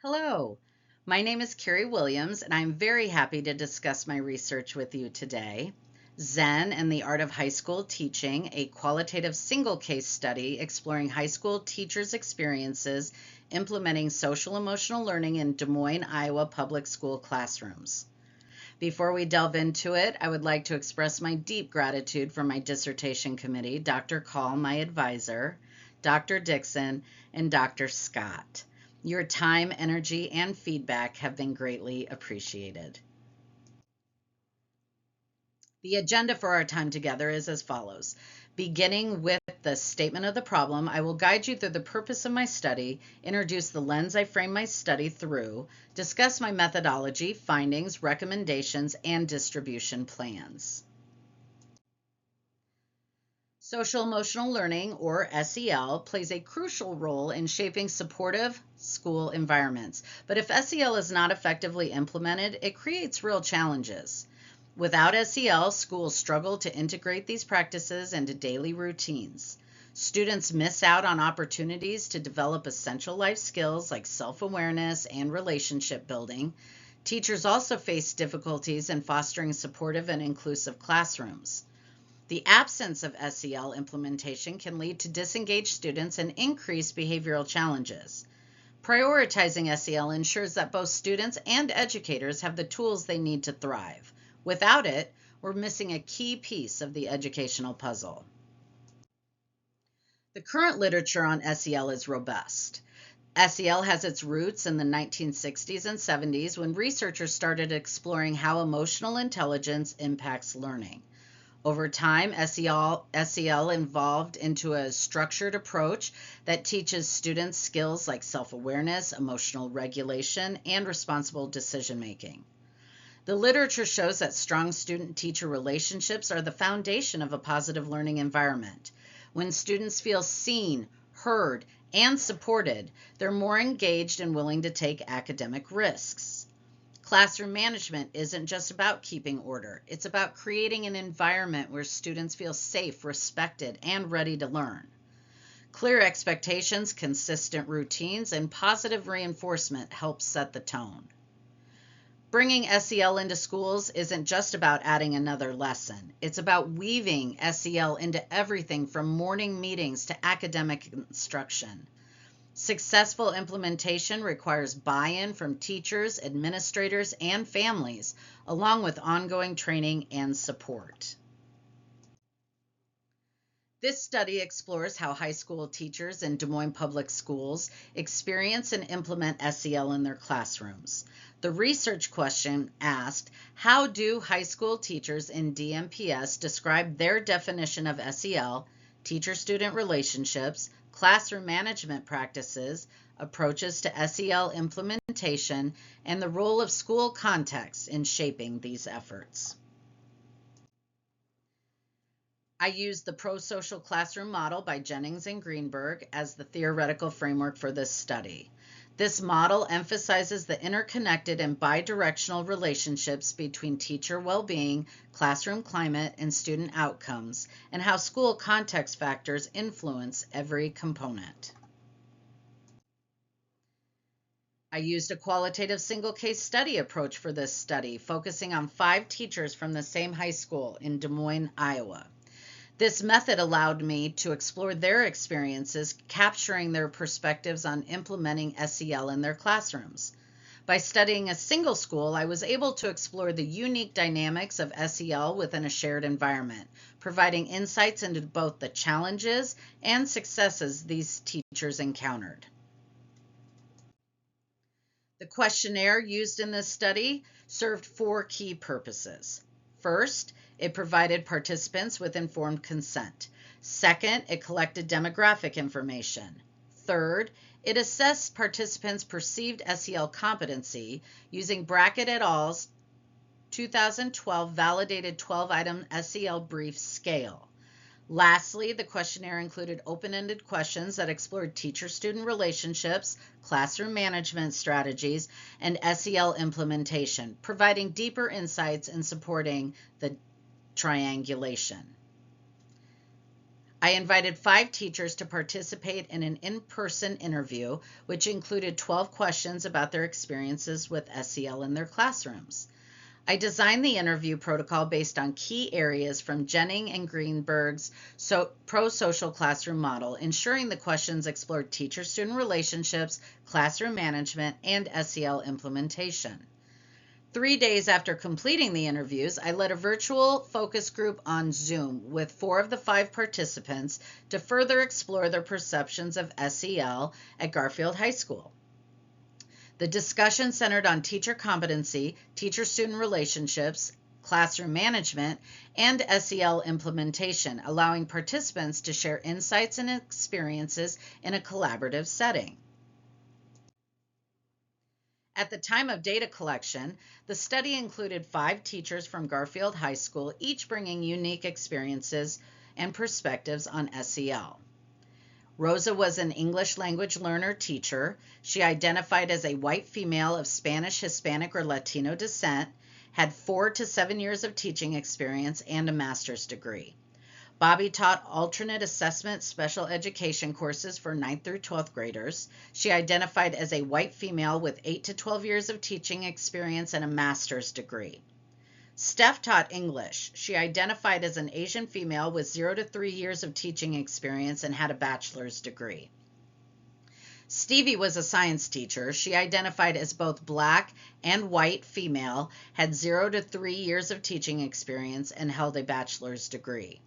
Hello, my name is Kerry Williams, and I'm very happy to discuss my research with you today. Zen and the Art of High School Teaching, a qualitative single case study exploring high school teachers' experiences implementing social emotional learning in Des Moines, Iowa public school classrooms. Before we delve into it, I would like to express my deep gratitude for my dissertation committee, Dr. Call, my advisor, Dr. Dixon, and Dr. Scott. Your time, energy, and feedback have been greatly appreciated. The agenda for our time together is as follows. Beginning with the statement of the problem, I will guide you through the purpose of my study, introduce the lens I frame my study through, discuss my methodology, findings, recommendations, and distribution plans. Social emotional learning, or SEL, plays a crucial role in shaping supportive school environments. But if SEL is not effectively implemented, it creates real challenges. Without SEL, schools struggle to integrate these practices into daily routines. Students miss out on opportunities to develop essential life skills like self-awareness and relationship building. Teachers also face difficulties in fostering supportive and inclusive classrooms. The absence of SEL implementation can lead to disengaged students and increased behavioral challenges. Prioritizing SEL ensures that both students and educators have the tools they need to thrive. Without it, we're missing a key piece of the educational puzzle. The current literature on SEL is robust. SEL has its roots in the 1960s and 70s when researchers started exploring how emotional intelligence impacts learning. Over time, SEL evolved into a structured approach that teaches students skills like self-awareness, emotional regulation, and responsible decision-making. The literature shows that strong student-teacher relationships are the foundation of a positive learning environment. When students feel seen, heard, and supported, they're more engaged and willing to take academic risks. Classroom management isn't just about keeping order. It's about creating an environment where students feel safe, respected, and ready to learn. Clear expectations, consistent routines, and positive reinforcement help set the tone. Bringing SEL into schools isn't just about adding another lesson. It's about weaving SEL into everything from morning meetings to academic instruction. Successful implementation requires buy-in from teachers, administrators, and families, along with ongoing training and support. This study explores how high school teachers in Des Moines Public Schools experience and implement SEL in their classrooms. The research question asked, how do high school teachers in DMPS describe their definition of SEL, teacher-student relationships, classroom management practices, approaches to SEL implementation, and the role of school context in shaping these efforts? I used the pro-social classroom model by Jennings and Greenberg as the theoretical framework for this study. This model emphasizes the interconnected and bidirectional relationships between teacher well-being, classroom climate, and student outcomes, and how school context factors influence every component. I used a qualitative single case study approach for this study, focusing on 5 teachers from the same high school in Des Moines, Iowa. This method allowed me to explore their experiences, capturing their perspectives on implementing SEL in their classrooms. By studying a single school, I was able to explore the unique dynamics of SEL within a shared environment, providing insights into both the challenges and successes these teachers encountered. The questionnaire used in this study served 4 key purposes. First, it provided participants with informed consent. Second, it collected demographic information. Third, it assessed participants' perceived SEL competency using Brackett et al.'s 2012 validated 12-item SEL brief scale. Lastly, the questionnaire included open-ended questions that explored teacher-student relationships, classroom management strategies, and SEL implementation, providing deeper insights and supporting the triangulation. I invited 5 teachers to participate in an in-person interview, which included 12 questions about their experiences with SEL in their classrooms. I designed the interview protocol based on key areas from Jennings and Greenberg's pro-social classroom model, ensuring the questions explored teacher-student relationships, classroom management, and SEL implementation. 3 days after completing the interviews, I led a virtual focus group on Zoom with 4 of the 5 participants to further explore their perceptions of SEL at Garfield High School. The discussion centered on teacher competency, teacher-student relationships, classroom management, and SEL implementation, allowing participants to share insights and experiences in a collaborative setting. At the time of data collection, the study included 5 teachers from Garfield High School, each bringing unique experiences and perspectives on SEL. Rosa was an English language learner teacher. She identified as a white female of Spanish, Hispanic, or Latino descent, had 4 to 7 years of teaching experience, and a master's degree. Bobby taught alternate assessment special education courses for 9th through 12th graders. She identified as a white female with 8 to 12 years of teaching experience and a master's degree. Steph taught English. She identified as an Asian female with 0 to 3 years of teaching experience and had a bachelor's degree. Stevie was a science teacher. She identified as both black and white female, had 0 to 3 years of teaching experience, and held a bachelor's degree.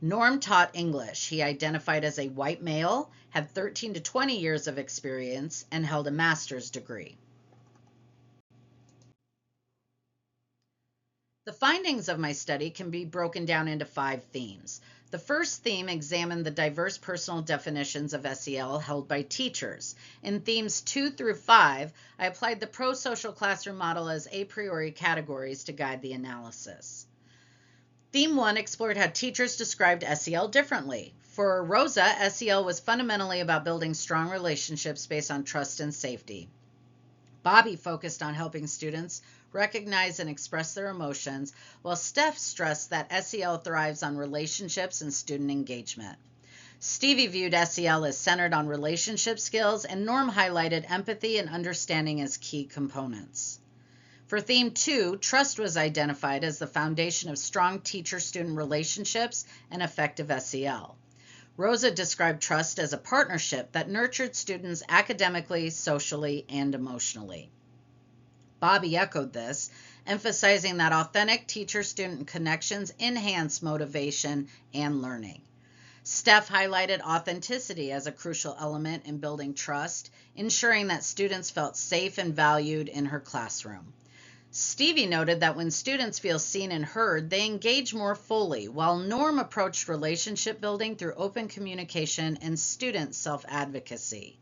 Norm taught English. He identified as a white male, had 13 to 20 years of experience, and held a master's degree. The findings of my study can be broken down into 5 themes. The first theme examined the diverse personal definitions of SEL held by teachers. In themes 2 through 5, I applied the pro-social classroom model as a priori categories to guide the analysis. Theme 1 explored how teachers described SEL differently. For Rosa, SEL was fundamentally about building strong relationships based on trust and safety. Bobby focused on helping students recognize and express their emotions, while Steph stressed that SEL thrives on relationships and student engagement. Stevie viewed SEL as centered on relationship skills, and Norm highlighted empathy and understanding as key components. For theme 2, trust was identified as the foundation of strong teacher-student relationships and effective SEL. Rosa described trust as a partnership that nurtured students academically, socially, and emotionally. Bobby echoed this, emphasizing that authentic teacher-student connections enhance motivation and learning. Steph highlighted authenticity as a crucial element in building trust, ensuring that students felt safe and valued in her classroom. Stevie noted that when students feel seen and heard, they engage more fully, while Norm approached relationship building through open communication and student self-advocacy.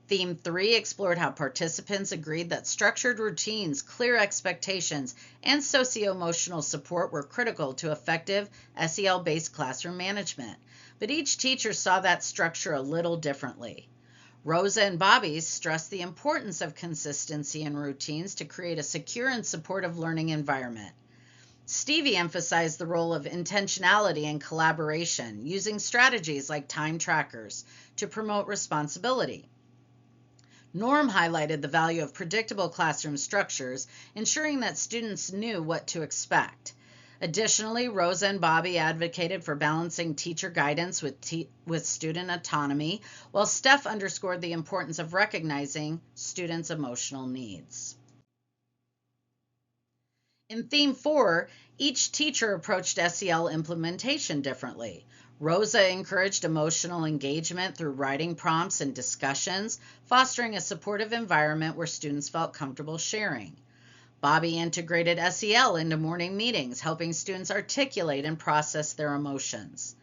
Theme 3 explored how participants agreed that structured routines, clear expectations, and socio-emotional support were critical to effective SEL-based classroom management, but each teacher saw that structure a little differently. Rosa and Bobby stressed the importance of consistency in routines to create a secure and supportive learning environment. Stevie emphasized the role of intentionality and collaboration, using strategies like time trackers to promote responsibility. Norm highlighted the value of predictable classroom structures, ensuring that students knew what to expect. Additionally, Rosa and Bobby advocated for balancing teacher guidance with student autonomy, while Steph underscored the importance of recognizing students' emotional needs. In Theme 4, each teacher approached SEL implementation differently. Rosa encouraged emotional engagement through writing prompts and discussions, fostering a supportive environment where students felt comfortable sharing. Bobby integrated SEL into morning meetings, helping students articulate and process their emotions.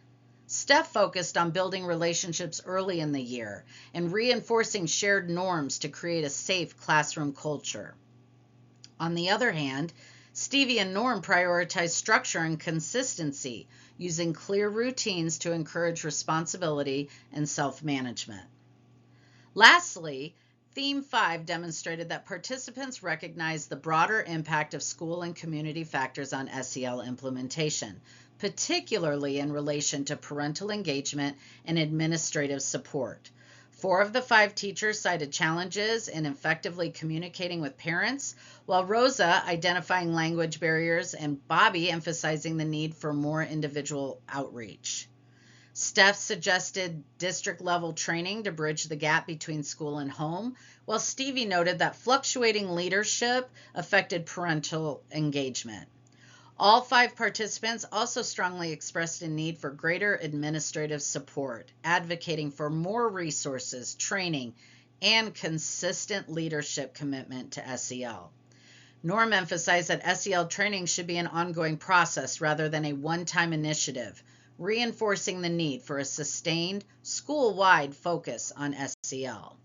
Steph focused on building relationships early in the year and reinforcing shared norms to create a safe classroom culture. On the other hand, Stevie and Norm prioritized structure and consistency, using clear routines to encourage responsibility and self-management. Lastly, Theme 5 demonstrated that participants recognized the broader impact of school and community factors on SEL implementation. particularly in relation to parental engagement and administrative support. 4 of the 5 teachers cited challenges in effectively communicating with parents, while Rosa identifying language barriers and Bobby emphasizing the need for more individual outreach. Steph suggested district-level training to bridge the gap between school and home, while Stevie noted that fluctuating leadership affected parental engagement. All 5 participants also strongly expressed a need for greater administrative support, advocating for more resources, training, and consistent leadership commitment to SEL. Norm emphasized that SEL training should be an ongoing process rather than a one-time initiative, reinforcing the need for a sustained, school-wide focus on SEL.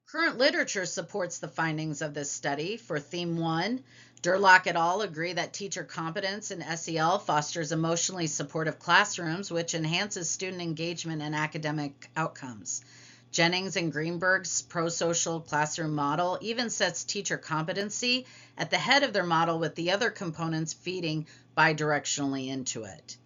Current literature supports the findings of this study. For Theme 1, Durlock et al. Agree that teacher competence in SEL fosters emotionally supportive classrooms, which enhances student engagement and academic outcomes. Jennings and Greenberg's pro-social classroom model even sets teacher competency at the head of their model, with the other components feeding bidirectionally into it.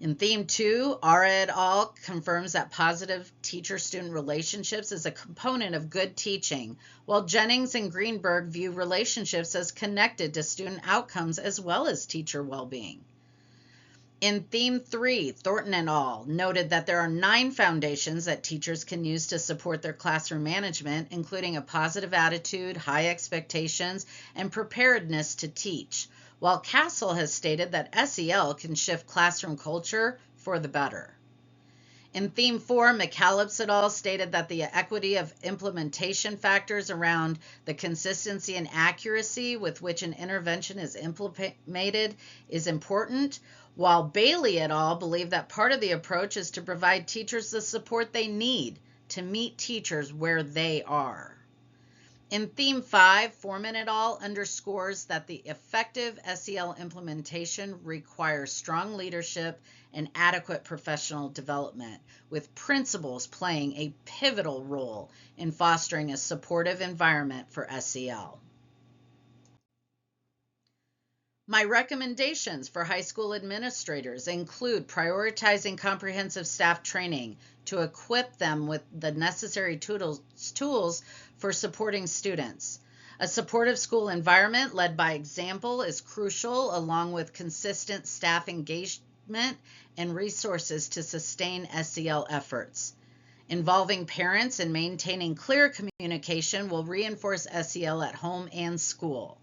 In Theme 2, Ara et al. Confirms that positive teacher-student relationships is a component of good teaching, while Jennings and Greenberg view relationships as connected to student outcomes as well as teacher well-being. In Theme 3, Thornton et al. Noted that there are 9 foundations that teachers can use to support their classroom management, including a positive attitude, high expectations, and preparedness to teach, while Castle has stated that SEL can shift classroom culture for the better. In Theme 4, McCallops et al. Stated that the equity of implementation factors around the consistency and accuracy with which an intervention is implemented is important, while Bailey et al. Believe that part of the approach is to provide teachers the support they need to meet teachers where they are. In Theme 5, Foreman et al. Underscores that the effective SEL implementation requires strong leadership and adequate professional development, with principals playing a pivotal role in fostering a supportive environment for SEL. My recommendations for high school administrators include prioritizing comprehensive staff training to equip them with the necessary tools for supporting students. A supportive school environment led by example is crucial, along with consistent staff engagement and resources to sustain SEL efforts. Involving parents and maintaining clear communication will reinforce SEL at home and school.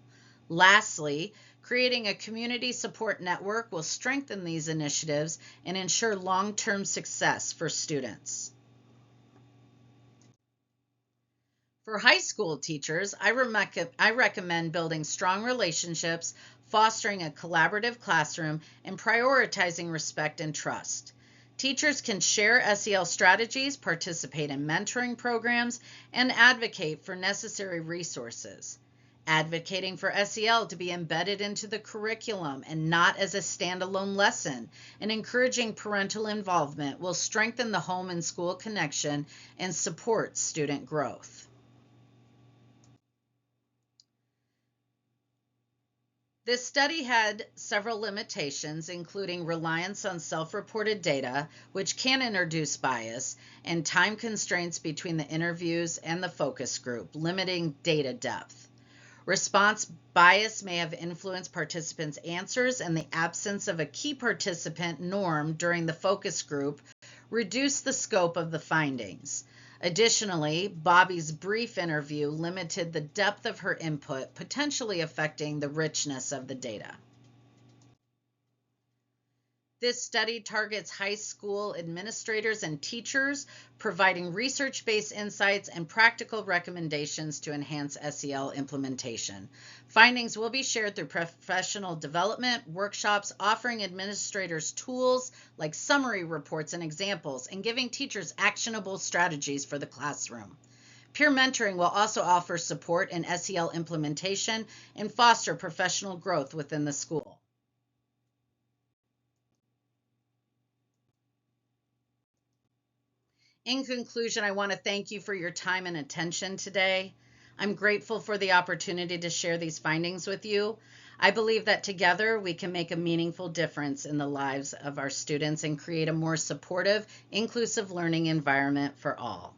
Lastly, creating a community support network will strengthen these initiatives and ensure long-term success for students. For high school teachers, I recommend building strong relationships, fostering a collaborative classroom, and prioritizing respect and trust. Teachers can share SEL strategies, participate in mentoring programs, and advocate for necessary resources. Advocating for SEL to be embedded into the curriculum and not as a standalone lesson, and encouraging parental involvement will strengthen the home and school connection and support student growth. This study had several limitations, including reliance on self-reported data, which can introduce bias, and time constraints between the interviews and the focus group, limiting data depth. Response bias may have influenced participants' answers, and the absence of a key participant norm during the focus group reduced the scope of the findings. Additionally, Bobby's brief interview limited the depth of her input, potentially affecting the richness of the data. This study targets high school administrators and teachers, providing research-based insights and practical recommendations to enhance SEL implementation. Findings will be shared through professional development workshops, offering administrators tools like summary reports and examples, and giving teachers actionable strategies for the classroom. Peer mentoring will also offer support in SEL implementation and foster professional growth within the school. In conclusion, I want to thank you for your time and attention today. I'm grateful for the opportunity to share these findings with you. I believe that together we can make a meaningful difference in the lives of our students and create a more supportive, inclusive learning environment for all.